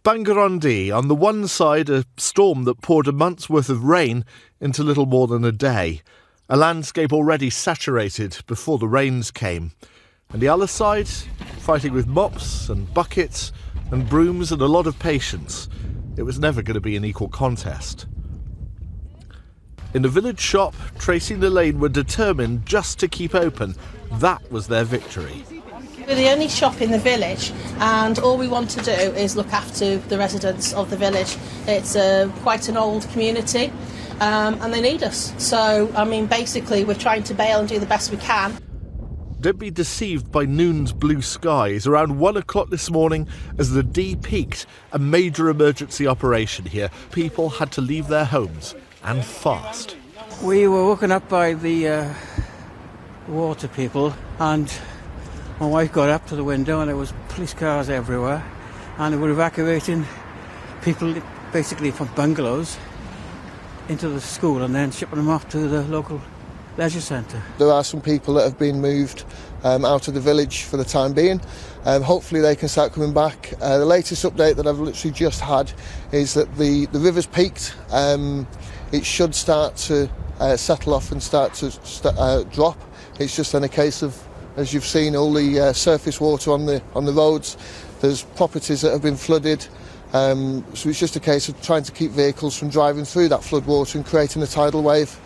Bangor-on-Dee, on the one side a storm that poured a month's worth of rain into little more than a day, a landscape already saturated before the rains came, and the other side fighting with mops and buckets and brooms and a lot of patience. It was never going to be an equal contest. In the village shop, Tracy and Elaine were determined just to keep open. That was their victory. We're the only shop in the village, and all we want to do is look after the residents of the village. It's quite an old community, and they need us. So, I mean, basically, we're trying to bail and do the best we can. Don't be deceived by noon's blue skies. Around 1 o'clock this morning, as the Dee peaked, a major emergency operation here. People had to leave their homes, and fast. We were woken up by the water people, and my wife got up to the window and there was police cars everywhere, and they were evacuating people basically from bungalows into the school and then shipping them off to the local leisure centre. There are some people that have been moved out of the village for the time being. Hopefully they can start coming back. The latest update that I've literally just had is that the river's peaked. It should start to settle off and start to drop. It's just then a case of, as you've seen, all the surface water on the roads. There's properties that have been flooded, so it's just a case of trying to keep vehicles from driving through that flood water and creating a tidal wave.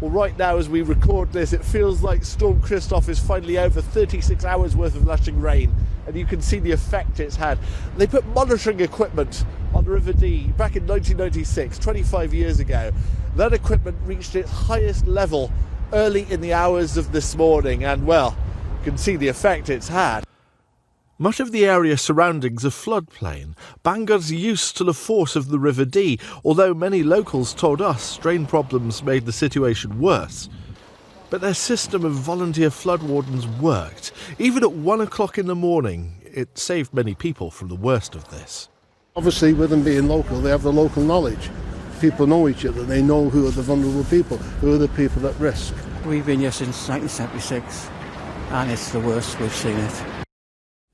Well, right now as we record this, it feels like Storm Christoph is finally over. 36 hours worth of lashing rain, and you can see the effect it's had. They put monitoring equipment on the River Dee back in 1996, 25 years ago. That equipment reached its highest level early in the hours of this morning, and well, you can see the effect it's had. Much of the area surrounding's a floodplain. Bangor's used to the force of the River Dee, although many locals told us drain problems made the situation worse. But their system of volunteer flood wardens worked. Even at 1 o'clock in the morning, it saved many people from the worst of this. Obviously, with them being local, they have the local knowledge. People know each other, they know who are the vulnerable people, who are the people at risk. We've been here since 1976, and it's the worst we've seen it.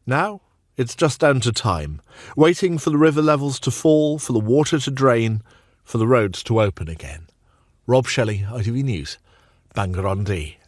Now, it's just down to time, waiting for the river levels to fall, for the water to drain, for the roads to open again. Rob Shelley, ITV News, Bangor-on-Dee.